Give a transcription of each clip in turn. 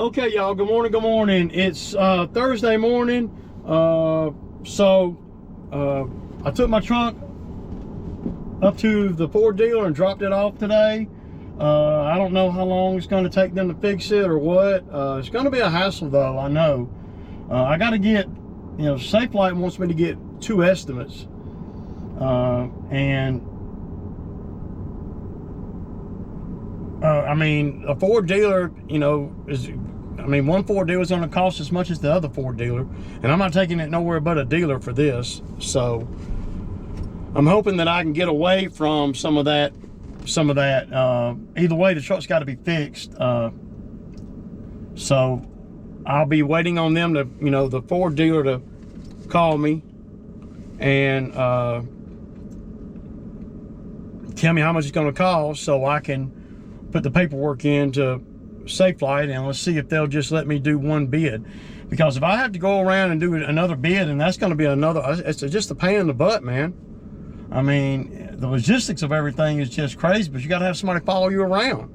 Okay, y'all, good morning, good morning. It's Thursday morning. I took my truck up to the Ford dealer and dropped it off today. I don't know how long it's going to take them to fix it or what. It's going to be a hassle though, I know. I got to get, Safelite wants me to get 2 estimates. I mean, a Ford dealer, one Ford dealer is going to cost as much as the other Ford dealer, and I'm not taking it nowhere but a dealer for this. So I'm hoping that I can get away from some of that. Either way, the truck's got to be fixed. So I'll be waiting on them to, the Ford dealer to call me and tell me how much it's going to cost, so I can put the paperwork in to Safelite, and let's see if they'll just let me do one bid. Because if I have to go around and do another bid, and that's going to be it's just a pain in the butt, man. I mean, the logistics of everything is just crazy, but you got to have somebody follow you around,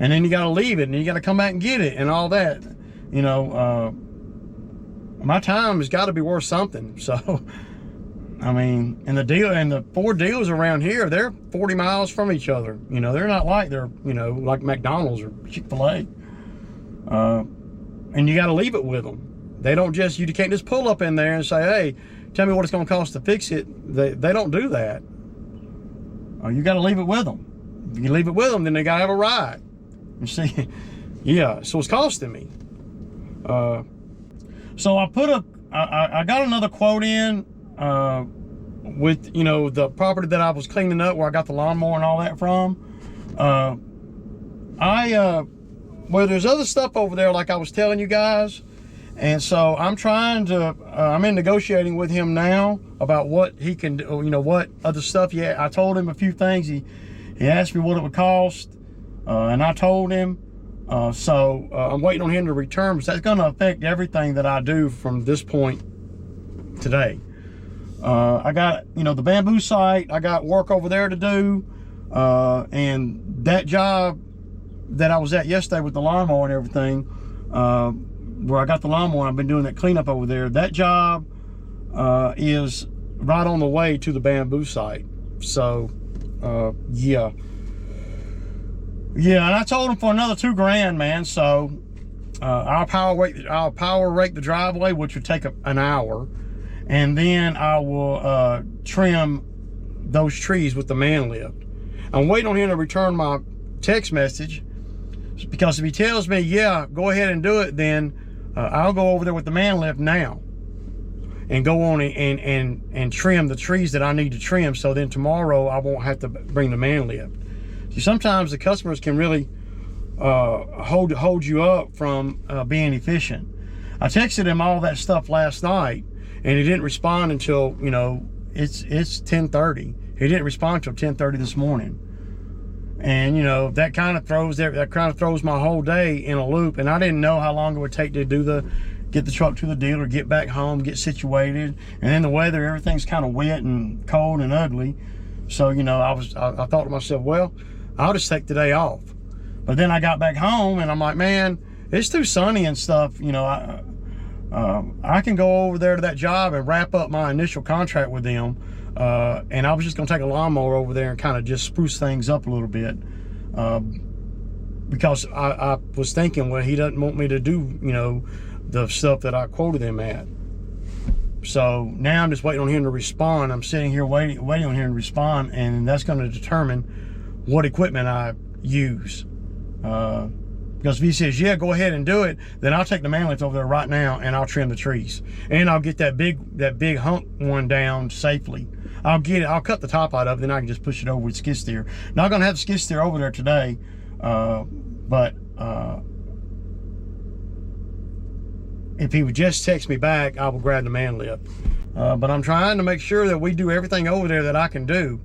and then you got to leave it, and you got to come back and get it, and all that. My time has got to be worth something. So I mean, and the Ford dealers around here, they're 40 miles from each other. They're not like like McDonald's or Chick-fil-A. And you got to leave it with them. They don't you can't just pull up in there and say, hey, tell me what it's going to cost to fix it. They don't do that. You got to leave it with them. If you leave it with them, then they got to have a ride. You see, yeah, so it's costing me. So I got another quote in, with the property that I was cleaning up, where I got the lawnmower and all that from. Well, there's other stuff over there, like I was telling you guys, and so I'm in negotiating with him now about what he can do, what other stuff. Yeah, I told him a few things. He asked me what it would cost, and I told him. So I'm waiting on him to return, because that's going to affect everything that I do from this point today. I got, the bamboo site, I got work over there to do, and that job that I was at yesterday with the lawnmower and everything, where I got the lawnmower, I've been doing that cleanup over there. That job is right on the way to the bamboo site. So yeah, and I told him for another $2,000, man. So I'll power rake the driveway, which would take an hour. And then I will trim those trees with the man lift. I'm waiting on him to return my text message, because if he tells me, yeah, go ahead and do it, then I'll go over there with the man lift now and go on and trim the trees that I need to trim, so then tomorrow I won't have to bring the man lift. See, sometimes the customers can really hold you up from being efficient. I texted him all that stuff last night, and he didn't respond until, it's 10:30. He didn't respond until 10:30 this morning. And, that kind of throws my whole day in a loop. And I didn't know how long it would take to get the truck to the dealer, get back home, get situated. And then the weather, everything's kind of wet and cold and ugly. So, I thought to myself, well, I'll just take the day off. But then I got back home and I'm like, man, it's too sunny and stuff. I can go over there to that job and wrap up my initial contract with them. And I was just going to take a lawnmower over there and kind of just spruce things up a little bit. Because I was thinking, well, he doesn't want me to do, the stuff that I quoted him at. So now I'm just waiting on him to respond. I'm sitting here waiting on him to respond, and that's going to determine what equipment I use. Because if he says, yeah, go ahead and do it, then I'll take the man lift over there right now and I'll trim the trees. And I'll get that big hump one down safely. I'll cut the top out of it, then I can just push it over with skid steer. Not gonna have the skid steer over there today, but if he would just text me back, I will grab the man lift. But I'm trying to make sure that we do everything over there that I can do.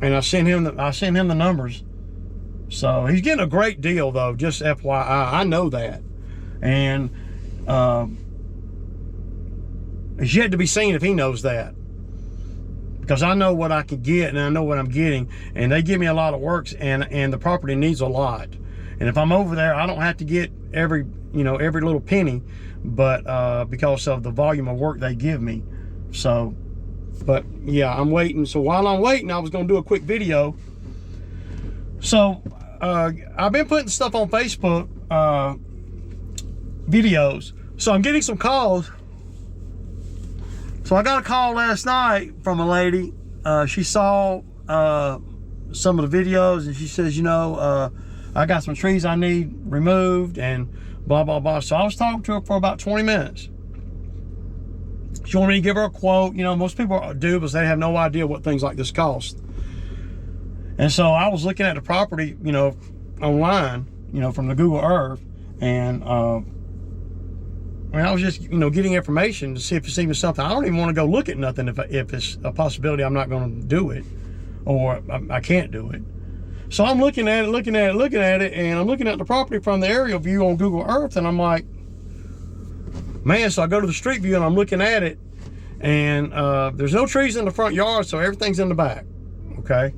And I sent him the numbers. So he's getting a great deal though, just FYI. I know that. And it's yet to be seen if he knows that. Because I know what I can get and I know what I'm getting. And they give me a lot of works, and the property needs a lot. And if I'm over there, I don't have to get every little penny, but because of the volume of work they give me. So, but yeah, I'm waiting. So while I'm waiting, I was gonna do a quick video. So I've been putting stuff on Facebook, videos. So I'm getting some calls. So I got a call last night from a lady. She saw some of the videos, and she says, you know, I got some trees I need removed and blah, blah, blah. So I was talking to her for about 20 minutes. She wanted me to give her a quote. You know, most people do, because they have no idea what things like this cost. And so I was looking at the property, you know, online, you know, from the Google Earth, and I was just, you know, getting information to see if it's even something. I don't even want to go look at nothing if it's a possibility I'm not going to do it, or I can't do it. So I'm looking at it, and I'm looking at the property from the aerial view on Google Earth, and I'm like, man, so I go to the street view and I'm looking at it, and there's no trees in the front yard, so everything's in the back, okay?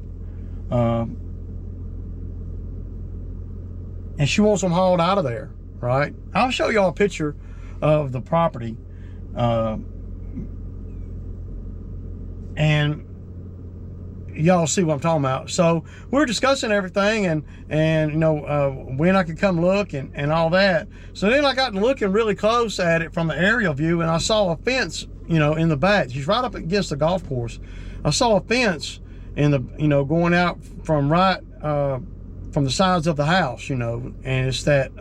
And she wants them hauled out of there, right? I'll show y'all a picture of the property, and y'all see what I'm talking about. So we're discussing everything, and you know, when I could come look and all that. So then I got looking really close at it from the aerial view, and I saw a fence, you know, in the back. She's right up against the golf course. I saw a fence in the, you know, going out from from the sides of the house, you know, and it's that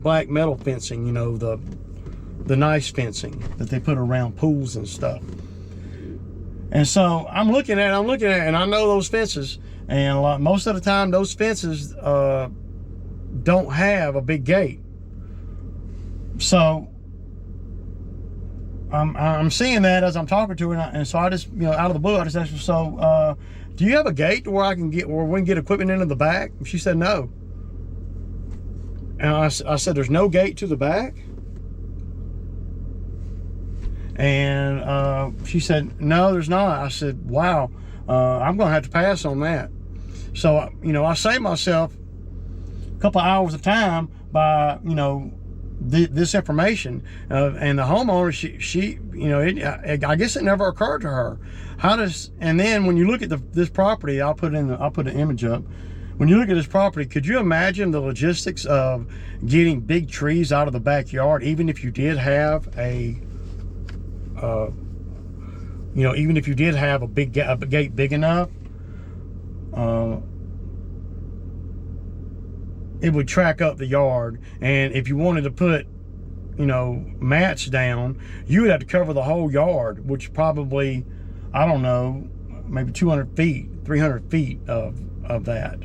black metal fencing, you know, the nice fencing that they put around pools and stuff. And so I'm looking at it, and I know those fences, and most of the time those fences don't have a big gate. So I'm seeing that as I'm talking to her, and so I just, you know, out of the blue, I just asked her, so do you have a gate to where we can get equipment into the back? And she said no. And I said, there's no gate to the back? And she said, no, there's not. I said, wow, I'm gonna have to pass on that. So, you know, I saved myself a couple of hours of time by, you know, this information, and the homeowner, she you know, I guess it never occurred to her. And then when you look at this property, I'll put an image up. When you look at this property, could you imagine the logistics of getting big trees out of the backyard, even if you did have a you know, even if you did have a gate big enough, it would track up the yard. And if you wanted to put, you know, mats down, you would have to cover the whole yard, which probably, I don't know, maybe 200 feet, 300 feet of that,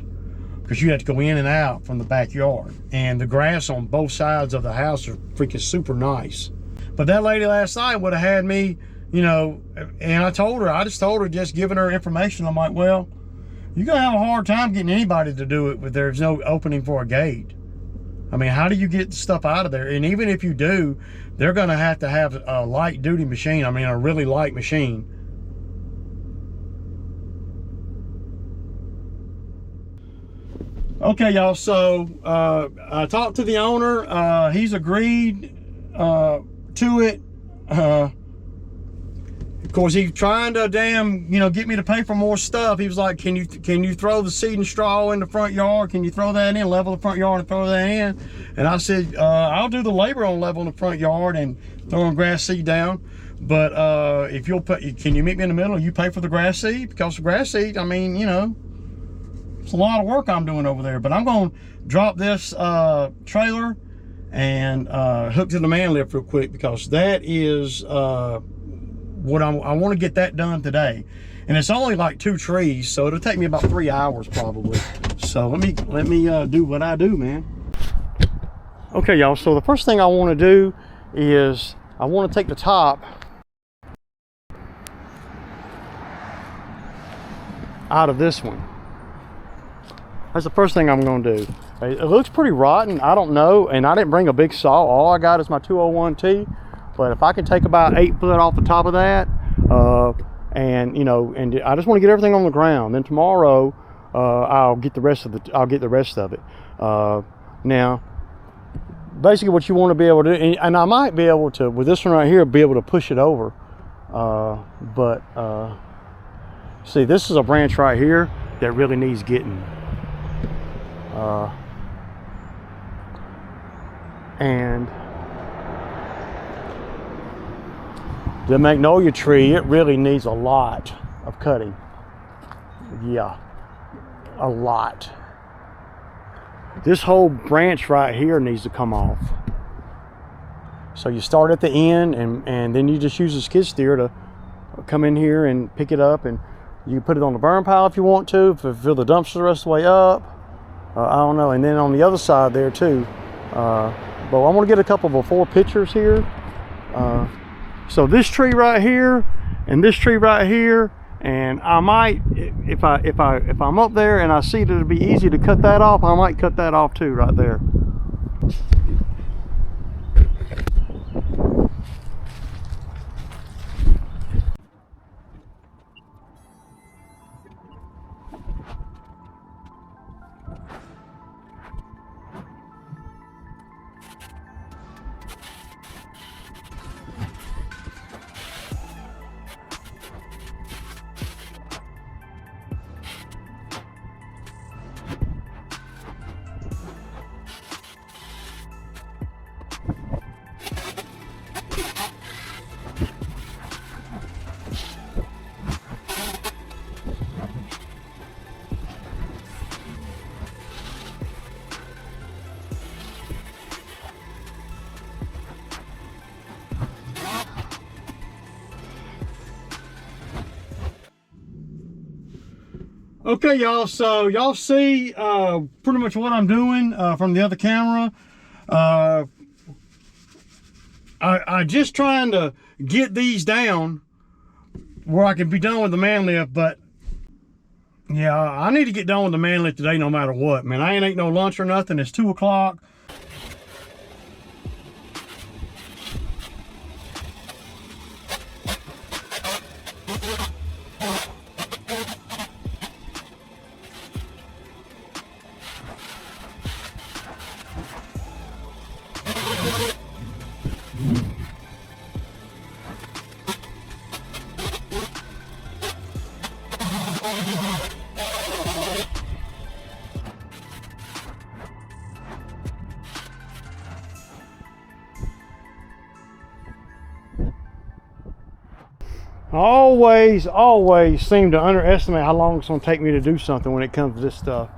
because you have to go in and out from the backyard. And the grass on both sides of the house are freaking super nice. But that lady last night would have had me, you know, and I just told her, just giving her information. I'm like, well, you're gonna have a hard time getting anybody to do it if there's no opening for a gate. I mean, how do you get stuff out of there? And even if you do, they're gonna have to have a light duty machine. I mean, a really light machine. Okay, y'all, so I talked to the owner. He's agreed to it. Of course, he's trying to get me to pay for more stuff. He was like, can you throw the seed and straw in the front yard? Can you throw that in, level the front yard and throw that in? And I said, I'll do the labor on leveling the front yard and throwing grass seed down. But if you'll can you meet me in the middle? You pay for the grass seed? Because the grass seed, I mean, you know, it's a lot of work I'm doing over there. But I'm going to drop this trailer and hook to the man lift real quick, because that is what I want to get that done today. And it's only like 2 trees, so it'll take me about 3 hours probably. So let me do what I do, man. Okay, y'all, so the first thing I want to do is I want to take the top out of this one. That's the first thing I'm going to do. It looks pretty rotten, I don't know, and I didn't bring a big saw. All I got is my 201T, but if I can take about 8 foot off the top of that, and you know, and I just want to get everything on the ground. Then tomorrow I'll get the rest of it. Now, basically, what you want to be able to do, and I might be able to with this one right here, be able to push it over. See, this is a branch right here that really needs getting. And the magnolia tree, it really needs a lot of cutting. Yeah, a lot. This whole branch right here needs to come off. So you start at the end, and then you just use a skid steer to come in here and pick it up, and you can put it on the burn pile if you want to, fill the dumpster the rest of the way up. I don't know. And then on the other side there too. But I'm gonna get a couple before pictures here. So this tree right here and this tree right here, and I might, if I'm up there and I see that it'd be easy to cut that off, I might cut that off too right there. Okay, y'all, so y'all see pretty much what I'm doing from the other camera. I just trying to get these down where I can be done with the man lift, but yeah, I need to get done with the man lift today no matter what, man. I ain't ate no lunch or nothing. It's 2 o'clock. I always seem to underestimate how long it's going to take me to do something when it comes to this stuff.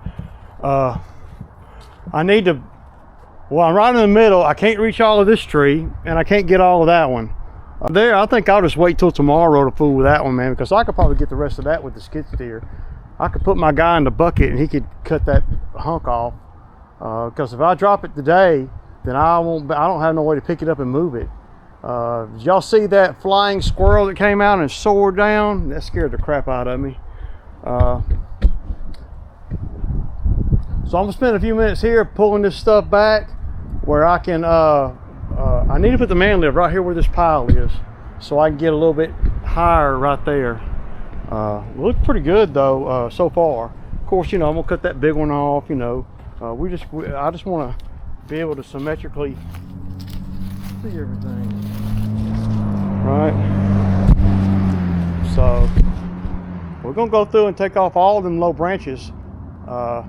I need to, well, I'm right in the middle. I can't reach all of this tree, and I can't get all of that one. There, I think I'll just wait till tomorrow to fool with that one, man, because I could probably get the rest of that with the skid steer. I could put my guy in the bucket and he could cut that hunk off. Because if I drop it today, then I don't have no way to pick it up and move it. Did y'all see that flying squirrel that came out and soared down? That scared the crap out of me. So I'm gonna spend a few minutes here pulling this stuff back where I can, I need to put the man lift right here where this pile is so I can get a little bit higher right there. Looks pretty good though, so far. Of course, you know, I'm gonna cut that big one off, you know. I just wanna be able to symmetrically see everything. Right, so we're gonna go through and take off all of them low branches, and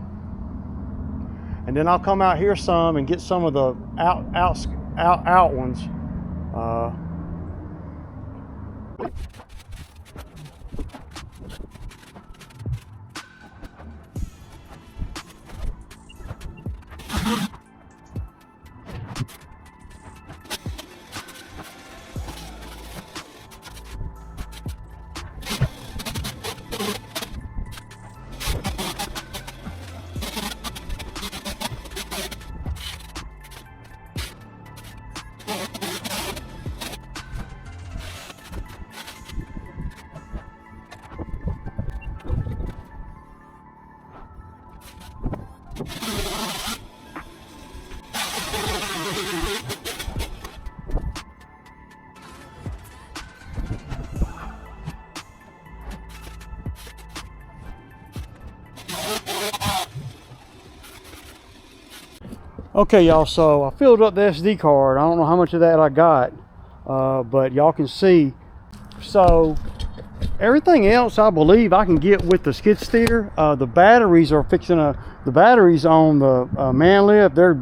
then I'll come out here some and get some of the out ones. Okay, y'all, so I filled up the SD card. I don't know how much of that I got, but y'all can see. So everything else I believe I can get with the skid steer. The batteries are the batteries on the man lift, they're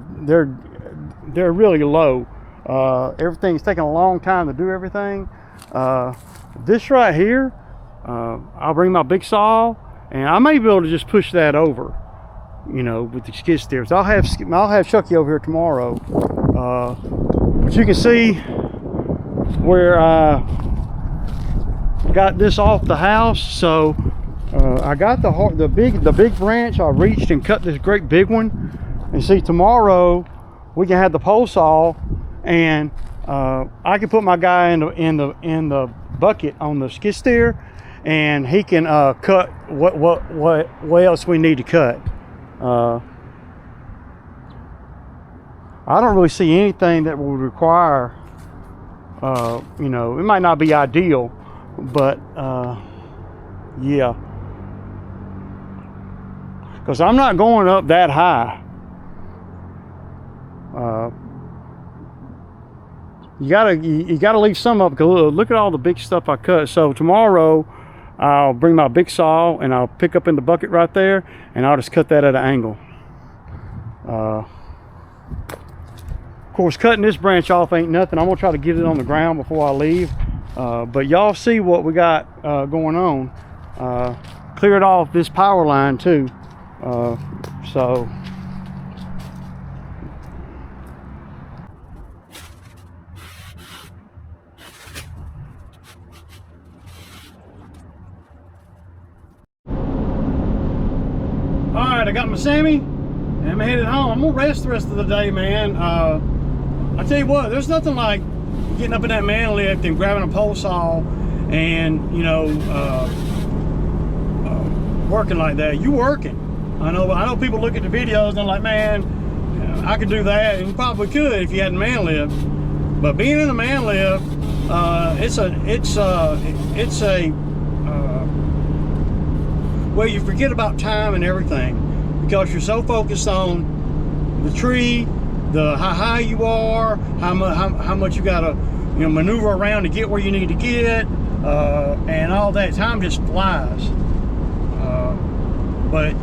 really low. Everything's taking a long time to do everything. This right here, I'll bring my big saw and I may be able to just push that over, you know, with the skid steers. I'll have Chucky over here tomorrow. But you can see where I got this off the house. So I got the big branch. I reached and cut this great big one. And see, tomorrow we can have the pole saw, and I can put my guy in the bucket on the skid steer, and he can cut what else we need to cut. I don't really see anything that would require, you know, it might not be ideal, but yeah, because I'm not going up that high. You gotta leave some up, because look at all the big stuff I cut. So tomorrow I'll bring my big saw and I'll pick up in the bucket right there, and I'll just cut that at an angle. Of course, cutting this branch off ain't nothing. I'm gonna try to get it on the ground before I leave. But y'all see what we got going on. Cleared off this power line too. So alright, I got my Sammy and I'm headed home. I'm gonna rest the rest of the day, man. I tell you what, there's nothing like getting up in that man lift and grabbing a pole saw and, you know, working like that. You working. I know people look at the videos and they're like, man, I could do that, and you probably could if you had a man lift. But being in a man lift, well, you forget about time and everything, because you're so focused on the tree, how high you are, how much you gotta, you know, maneuver around to get where you need to get, and all that. Time just flies. But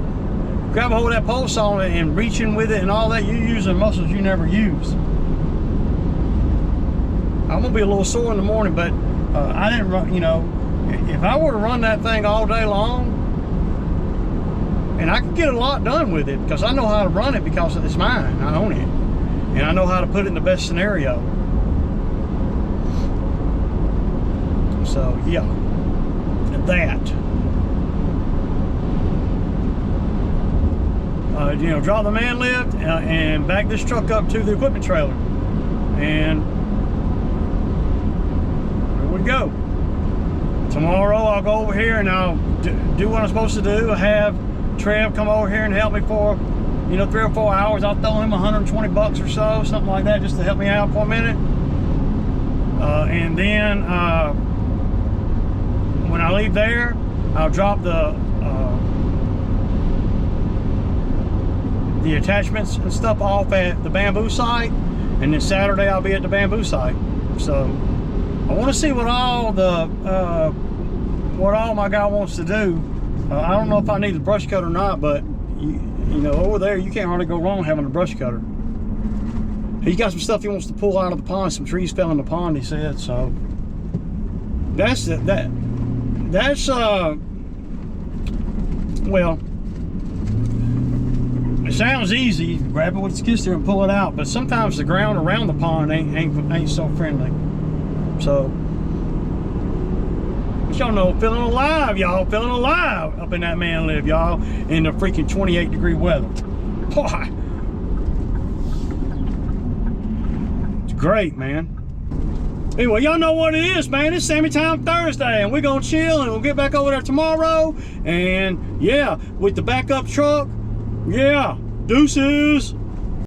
grab a hold of that pole saw and reaching with it and all that, you're using muscles you never used. I'm gonna be a little sore in the morning, but I didn't run, you know, if I were to run that thing all day long, and I could get a lot done with it because I know how to run it, because it's mine, I own it, and I know how to put it in the best scenario. So yeah, that. You know, draw the man lift and back this truck up to the equipment trailer, and there we go. Tomorrow I'll go over here and I'll do what I'm supposed to do. I have Trev come over here and help me for, you know, 3 or 4 hours. I'll throw him 120 bucks or so, something like that, just to help me out for a minute. And then when I leave there, I'll drop the attachments and stuff off at the bamboo site, and then Saturday I'll be at the bamboo site. So I want to see what all my guy wants to do. I don't know if I need a brush cutter or not, but you know, over there you can't hardly go wrong having a brush cutter. He's got some stuff he wants to pull out of the pond. Some trees fell in the pond, he said. So that's it. That's well, it sounds easy, grab it with the skid steer and pull it out, but sometimes the ground around the pond ain't so friendly. So, but y'all know, feeling alive, y'all, feeling alive up in that man lift, y'all, in the freaking 28-degree weather. Boy, it's great, man. Anyway, y'all know what it is, man. It's Sammy Time Thursday, and we're gonna chill, and we'll get back over there tomorrow. And yeah, with the backup truck, yeah, deuces.